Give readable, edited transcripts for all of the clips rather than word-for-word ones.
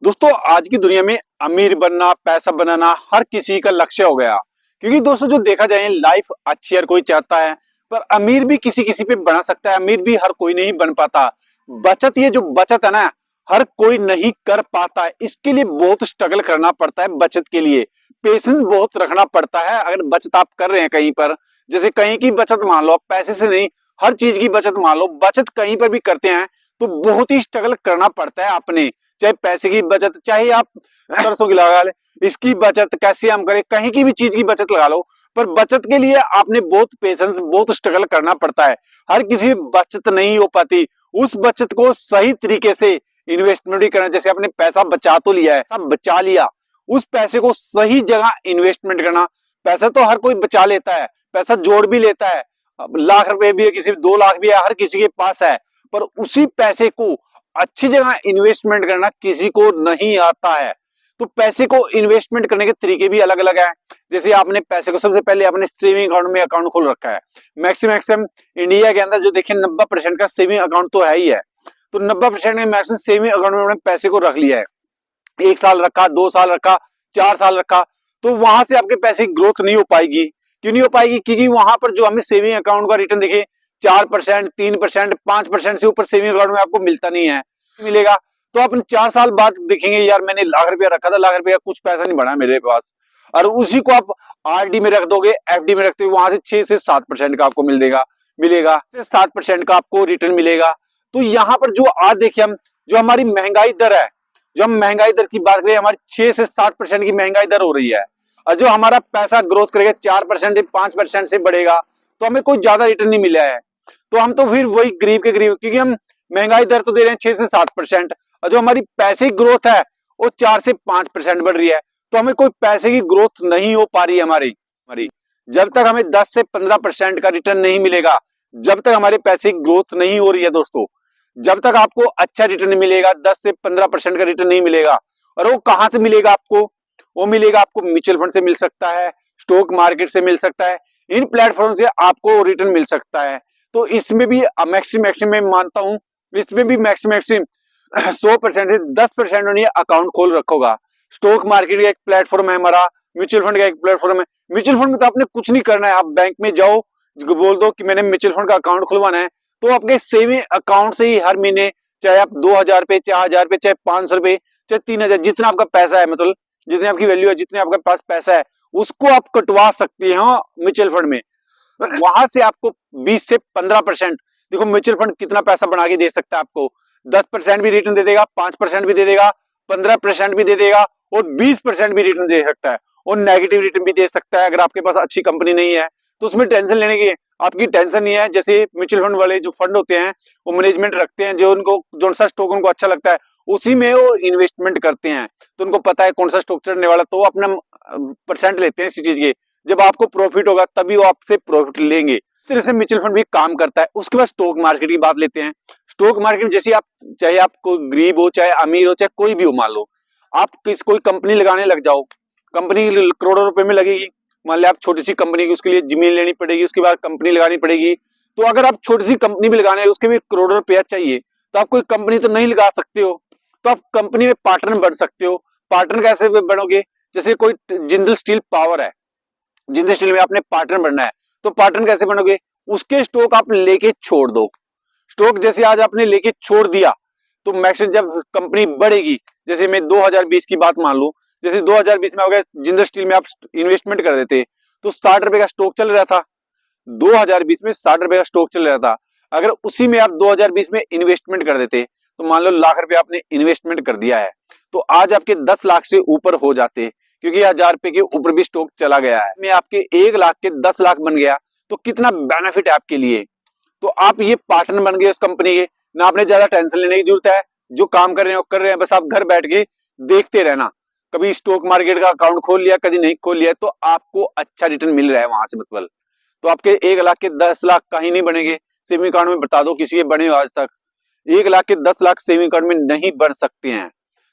दोस्तों आज की दुनिया में अमीर बनना, पैसा बनाना हर किसी का लक्ष्य हो गया। क्योंकि दोस्तों जो देखा जाए लाइफ अच्छी हर कोई चाहता है, पर अमीर भी किसी किसी पे बना सकता है, अमीर भी हर कोई नहीं बन पाता। बचत, ये जो बचत है ना, हर कोई नहीं कर पाता है। इसके लिए बहुत स्ट्रगल करना पड़ता है। बचत के लिए पेशेंस बहुत रखना पड़ता है। अगर बचत आप कर रहे हैं कहीं पर, जैसे कहीं की बचत मान लो, पैसे से नहीं, हर चीज की बचत मान लो, बचत कहीं पर भी करते हैं तो बहुत ही स्ट्रगल करना पड़ता है अपने। चाहे पैसे की बचत, चाहे आप सरसों की लगा ले, इसकी बचत कैसे हम करें, कहीं की भी चीज की बचत लगा लो, पर बचत के लिए आपने बहुत पेशेंस, बहुत स्ट्रगल करना पड़ता है। हर किसी की बचत नहीं हो पाती। उस बचत को सही तरीके से इन्वेस्टमेंट भी करना। जैसे आपने पैसा बचा तो लिया है, सब बचा लिया, उस पैसे को सही जगह इन्वेस्टमेंट करना। पैसा तो हर कोई बचा लेता है, पैसा जोड़ भी लेता है। अब लाख रुपए भी है, किसी 2 लाख भी है, हर किसी के पास है, पर उसी पैसे को अच्छी जगह इन्वेस्टमेंट करना किसी को नहीं आता है। तो पैसे को इन्वेस्टमेंट करने के तरीके भी अलग अलग हैं। जैसे आपने पैसे को सबसे पहले अपने सेविंग अकाउंट में अकाउंट खोल रखा है। मैक्सिमम इंडिया के अंदर जो देखिए 90% का सेविंग अकाउंट तो है ही है। तो 90% में मैक्सिमम सेविंग अकाउंट में पैसे को रख लिया है। 1 साल रखा, 2 साल रखा, 4 साल रखा, तो वहां से आपके पैसे की ग्रोथ नहीं हो पाएगी। क्यों नहीं हो पाएगी? क्योंकि वहां पर जो हमें सेविंग अकाउंट का रिटर्न देखिए 4%, 3%, 5% से ऊपर सेविंग अकाउंट में आपको मिलता नहीं है, मिलेगा। तो आप 4 साल बाद देखेंगे, यार मैंने लाख रुपया रखा था, लाख रुपया कुछ पैसा नहीं बढ़ा मेरे पास। और उसी को आप आरडी में रख दोगे, एफडी में रखते हो, वहां से 6 से 7% का आपको मिलेगा मिलेगा 7% का आपको रिटर्न मिलेगा। तो यहाँ पर जो आज देखिए हम, जो हमारी महंगाई दर है, जो हम महंगाई दर की बात करें, हमारी 6 से 7% की महंगाई दर हो रही है। और जो हमारा पैसा ग्रोथ करेगा 4% या 5% से बढ़ेगा, तो हमें कोई ज्यादा रिटर्न नहीं मिला है। तो हम तो फिर वही गरीब के गरीब, क्योंकि हम महंगाई दर तो दे रहे हैं 6 से 7%, और जो हमारी पैसे की ग्रोथ है वो 4 से 5% बढ़ रही है। तो हमें कोई पैसे की ग्रोथ नहीं हो पा रही है हमारी हमारी जब तक हमें 10 से 15% का रिटर्न नहीं मिलेगा, जब तक हमारे पैसे की ग्रोथ नहीं हो रही है दोस्तों, जब तक आपको अच्छा रिटर्न मिलेगा, 10 से 15% का रिटर्न नहीं मिलेगा। और वो कहां से मिलेगा आपको? वो मिलेगा आपको म्यूचुअल फंड से मिल सकता है, स्टॉक मार्केट से मिल सकता है, इन प्लेटफॉर्म से आपको रिटर्न मिल सकता है। तो इसमें भी मैक्सिमम मैं मानता हूं, इसमें भी मैक्सिमम 100% से 10% अकाउंट खोल रखोगा। स्टॉक मार्केट का एक प्लेटफॉर्म है हमारा, म्यूचुअल फंड का एक प्लेटफॉर्म है। म्यूचुअल फंड में तो आपने कुछ नहीं करना है, आप बैंक में जाओ, बोल दो कि मैंने म्यूचुअल फंड का अकाउंट खुलवाना है, तो आपके सेविंग अकाउंट से ही हर महीने, चाहे आप 2,000 रुपए, चाहे 1,000 रुपए, चाहे 500 रुपए, चाहे 3,000, जितना आपका पैसा है, मतलब जितनी आपकी वैल्यू है, जितने आपके पास पैसा है, उसको आप कटवा सकते हैं म्यूचुअल फंड में। वहां से आपको 20 से 15%, देखो म्यूचुअल फंड कितना पैसा बना के दे सकता है आपको। 10% भी रिटर्न दे देगा, 5% भी दे देगा, 15% भी दे देगा, और 20% भी रिटर्न दे सकता है, और नेगेटिव रिटर्न भी दे सकता है। अगर आपके पास अच्छी कंपनी नहीं है तो उसमें टेंशन लेने की आपकी टेंशन नहीं है। जैसे म्यूचुअल फंड वाले जो फंड होते हैं, वो मैनेजमेंट रखते हैं, जो उनको जो सा स्टॉक उनको अच्छा लगता है उसी में वो इन्वेस्टमेंट करते हैं। तो उनको पता है कौन सा स्टॉक चढ़ने वाला, तो वो अपना परसेंट लेते हैं इसी चीज के। जब आपको प्रॉफिट होगा तभी वो आपसे प्रॉफिट लेंगे। इस तरह से म्यूचुअल फंड भी काम करता है। उसके बाद स्टॉक मार्केट की बात लेते हैं। स्टॉक मार्केट में जैसे आप, चाहे आप कोई गरीब हो, चाहे अमीर हो, चाहे कोई भी हो, मान लो आप कोई कंपनी लगाने लग जाओ, कंपनी करोड़ों रुपए में लगेगी। मान लिया आप छोटी सी कंपनी की, उसके लिए जमीन लेनी पड़ेगी, उसके बाद कंपनी लगानी पड़ेगी। तो अगर आप छोटी सी कंपनी भी लगाने, उसके भी करोड़ों रुपया चाहिए, तो आप कोई कंपनी तो नहीं लगा सकते हो। तो आप कंपनी में पार्टनर बन सकते हो। पार्टनर कैसे बनोगे? जैसे कोई जिंदल स्टील पावर है, जिंदल स्टील में आपने पार्टनर बनना है, तो पार्टनर कैसे बनोगे? उसके स्टॉक आप लेके छोड़ दो। स्टॉक जैसे आज आपने लेके छोड़ दिया, तो मैक्सिमम जब कंपनी बढ़ेगी, जैसे मैं 2020 की बात मान लूं, जैसे 2020 में हो गया, जिंदल स्टील में आप इन्वेस्टमेंट कर देते, तो 60 रुपए का स्टॉक चल रहा था। 2020 में 60 रुपए का स्टॉक चल रहा था। अगर उसी में आप 2020 में इन्वेस्टमेंट कर देते, तो मान लो लाख रुपए आपने इन्वेस्टमेंट कर दिया है, तो आज आपके 10 लाख से ऊपर हो जाते, क्योंकि 1,000 रुपए के ऊपर भी स्टॉक चला गया है। में आपके 1 लाख के 10 लाख बन गया, तो कितना बेनिफिट है आपके लिए। तो आप ये पार्टनर बन गए उस कंपनी के, ना आपने ज्यादा टेंशन लेने की जरूरत है। जो काम कर रहे हैं वो कर रहे हैं, बस आप घर बैठ के देखते रहना। कभी स्टॉक मार्केट का अकाउंट खोल लिया, कभी नहीं खोल लिया, तो आपको अच्छा रिटर्न मिल रहा है वहां से, मतलब तो आपके 1 लाख के 10 लाख कहीं नहीं बनेंगे। सेविंग अकाउंट में बता दो किसी के बने हो आज तक? 1 लाख के 10 लाख सेविंग अकाउंट में नहीं बढ़ सकते हैं।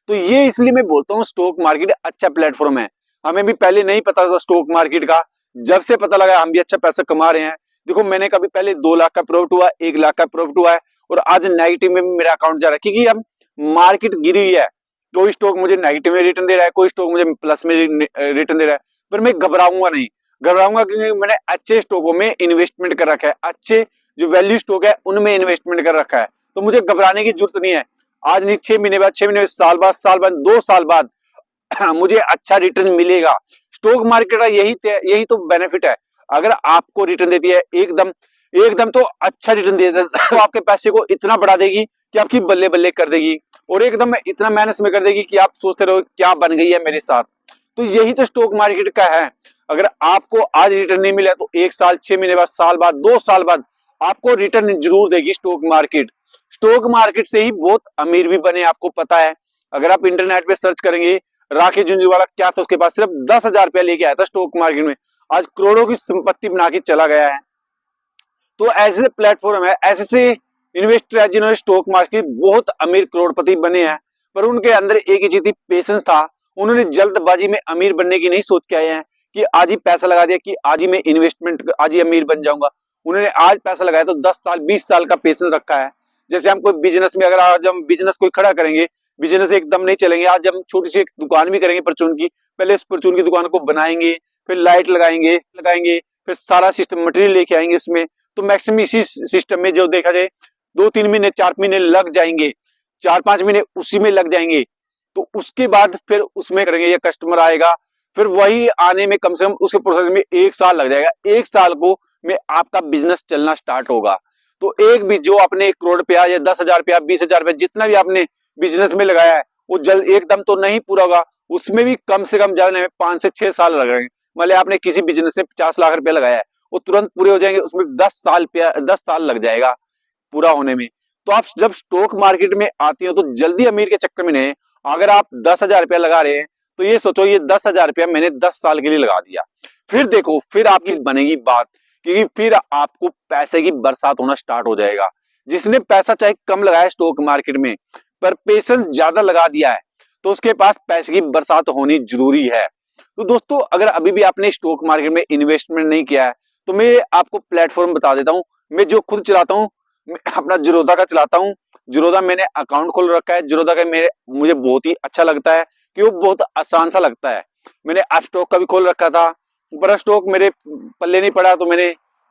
तो ये इसलिए मैं बोलता हूँ स्टॉक मार्केट अच्छा प्लेटफॉर्म है। हमें भी पहले नहीं पता था स्टॉक मार्केट का, जब से पता लगा हम भी अच्छा पैसा कमा रहे हैं। देखो मैंने कभी पहले 2 लाख का प्रॉफिट हुआ, 1 लाख का प्रॉफिट हुआ है, और आज नेगेटिव में मेरा अकाउंट जा रहा है, क्योंकि अब मार्केट गिरी हुई है। कोई स्टॉक मुझे नेगेटिव में रिटर्न दे रहा है, कोई स्टॉक मुझे प्लस में रिटर्न दे रहा है, पर मैं घबराऊंगा नहीं। घबराऊंगा क्योंकि मैंने अच्छे स्टॉकों में इन्वेस्टमेंट कर रखा है, अच्छे जो वैल्यू स्टॉक है उनमें इन्वेस्टमेंट कर रखा है, तो मुझे घबराने की जरूरत नहीं है। आज नहीं, 6 महीने बाद, 6 महीने, साल बाद, 2 साल बाद मुझे अच्छा रिटर्न मिलेगा। स्टॉक मार्केट का यही तो बेनिफिट है। अगर आपको रिटर्न देती है एकदम एकदम तो अच्छा रिटर्न दे तो आपके पैसे को इतना बढ़ा देगी कि आपकी बल्ले बल्ले कर देगी, और एकदम इतना मेहनत में कर देगी कि आप सोचते रहो क्या बन गई है मेरे साथ। तो यही तो स्टॉक मार्केट का है। अगर आपको आज रिटर्न नहीं मिला तो 1 साल, 6 महीने बाद, साल बाद, 2 साल बाद आपको रिटर्न जरूर देगी स्टॉक मार्केट। स्टॉक मार्केट से ही बहुत अमीर भी बने, आपको पता है। अगर आप इंटरनेट पे सर्च करेंगे, राकेश झुंझुनवाला क्या था, उसके पास सिर्फ 10,000 रुपया लेके आया था स्टॉक मार्केट में, आज करोड़ों की संपत्ति बना के चला गया है। तो ऐसे प्लेटफॉर्म है, ऐसे इन्वेस्टर है जिन्होंने स्टॉक मार्केट बहुत अमीर करोड़पति बने हैं, पर उनके अंदर एक ही चीज थी, पेशेंस था। उन्होंने जल्दबाजी में अमीर बनने की नहीं सोच के आए हैं कि आज ही पैसा लगा दिया कि आज ही मैं इन्वेस्टमेंट, आज ही अमीर बन जाऊंगा। उन्होंने आज पैसा लगाया तो 10 साल 20 साल का पेशेंस रखा है। जैसे हम कोई बिजनेस में, अगर आज हम बिजनेस कोई खड़ा करेंगे, बिजनेस एकदम नहीं चलेंगे। आज हम छोटी सी एक दुकान भी करेंगे परचून की, पहले इस परचून की दुकान को बनाएंगे, फिर लाइट लगाएंगे, फिर सारा सिस्टम मटेरियल लेके आएंगे इसमें। तो मैक्सिमम इसी सिस्टम में जो देखा जाए 2-3 महीने 4 महीने लग जाएंगे, 4-5 महीने उसी में लग जाएंगे। तो उसके बाद फिर उसमें करेंगे, ये कस्टमर आएगा, फिर वही आने में कम से कम उसके प्रोसेस में 1 साल लग जाएगा। 1 साल को में आपका बिजनेस चलना स्टार्ट होगा। तो एक भी जो आपने 1 करोड़ रुपया या 10,000 रुपया, 20,000 रुपया, जितना भी आपने बिजनेस में लगाया है, वो जल्द एकदम तो नहीं पूरा होगा। उसमें भी कम से कम जाने में 5 से 6 साल लगेंगे। मान लिया आपने किसी बिजनेस में 50 लाख रुपया लगाया है, वो तुरंत पूरे हो जाएंगे, उसमें 10 साल लग जाएगा पूरा होने में। तो आप जब स्टॉक मार्केट में आती हो तो जल्दी अमीर के चक्कर में नहीं। अगर आप 10,000 रुपया लगा रहे हैं तो ये सोचो ये 10,000 रुपया मैंने 10 साल के लिए लगा दिया, फिर देखो फिर आपकी बनेगी बात, क्योंकि फिर आपको पैसे की बरसात होना स्टार्ट हो जाएगा। जिसने पैसा चाहे कम लगाया स्टॉक मार्केट में, पर पेशेंस ज्यादा लगा दिया है, तो उसके पास पैसे की बरसात होनी जरूरी है। तो दोस्तों, अगर अभी भी आपने स्टॉक मार्केट में इन्वेस्टमेंट नहीं किया है तो मैं आपको प्लेटफॉर्म बता देता हूँ। मैं जो खुद चलाता हूँ, मैं अपना जीरोधा का चलाता हूँ। जीरोधा मैंने अकाउंट खोल रखा है। जीरोधा का मुझे बहुत ही अच्छा लगता है कि वो बहुत आसान सा लगता है। मैंने एप स्टॉक का भी खोल रखा था, पर स्टॉक मेरे पल्ले नहीं पड़ा, तो मैंने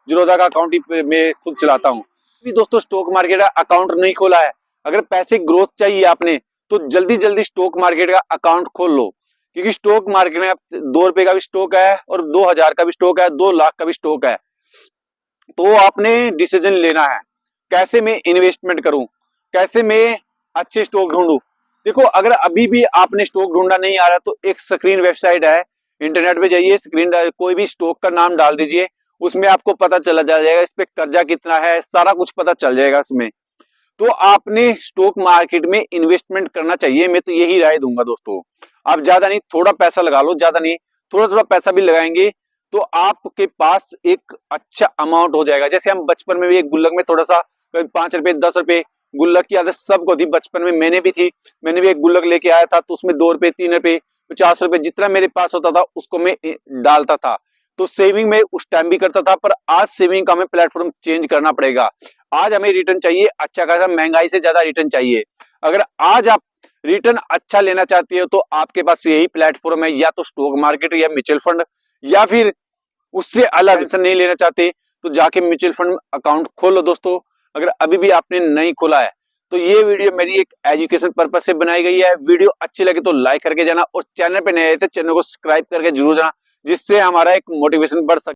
जीरोधा का अकाउंट ही मैं खुद चलाता हूँ। दोस्तों, स्टॉक मार्केट का अकाउंट नहीं खोला है, अगर पैसे ग्रोथ चाहिए आपने तो जल्दी जल्दी स्टॉक मार्केट का अकाउंट खोल लो। क्योंकि स्टॉक मार्केट में 2 रुपए का भी स्टॉक है और 2,000 का भी स्टॉक है, 2 लाख का भी स्टॉक है। तो आपने डिसीजन लेना है, कैसे मैं इन्वेस्टमेंट करूं, कैसे मैं अच्छे स्टॉक ढूंढूं। देखो, अगर अभी भी आपने स्टॉक ढूंढा नहीं आ रहा तो एक स्क्रीन वेबसाइट है, इंटरनेट पे जाइए, स्क्रीन कोई भी स्टॉक का नाम डाल दीजिए, उसमें आपको पता चला जाएगा इस पे कर्जा कितना है, सारा कुछ पता चल जाएगा इसमें। तो आपने स्टॉक मार्केट में इन्वेस्टमेंट करना चाहिए, मैं तो यही राय दूंगा दोस्तों। आप ज्यादा नहीं, थोड़ा पैसा लगा लो, ज्यादा नहीं, थोड़ा थोड़ा पैसा भी लगाएंगे तो आपके पास एक अच्छा अमाउंट हो जाएगा। जैसे हम बचपन में भी एक गुल्लक में थोड़ा सा, कभी 5 रुपए 10 रुपए, गुल्लक की आदत सबको थी बचपन में, मैंने भी थी। मैंने भी एक गुल्लक लेके आया था, तो उसमें 2 रुपए 3 रुपए 50 रुपए जितना मेरे पास होता था उसको मैं डालता था। तो सेविंग में उस टाइम भी करता था, पर आज सेविंग का हमें प्लेटफॉर्म चेंज करना पड़ेगा। आज हमें रिटर्न चाहिए अच्छा खासा, महंगाई से ज्यादा रिटर्न चाहिए। अगर आज आप रिटर्न अच्छा लेना चाहती हो तो आपके पास यही प्लेटफॉर्म है, या तो स्टॉक मार्केट या म्यूचुअल फंड, या फिर उससे अलग नहीं लेना चाहते तो जाके म्यूचुअल फंड अकाउंट खोलो दोस्तों। अगर अभी भी आपने नहीं खोला है तो ये वीडियो मेरी एक एजुकेशन पर्पज से बनाई गई है। वीडियो अच्छी लगे तो लाइक करके जाना, और चैनल पे नए आए तो चैनल को सब्सक्राइब करके जरूर जाना, जिससे हमारा एक मोटिवेशन बढ़ सके।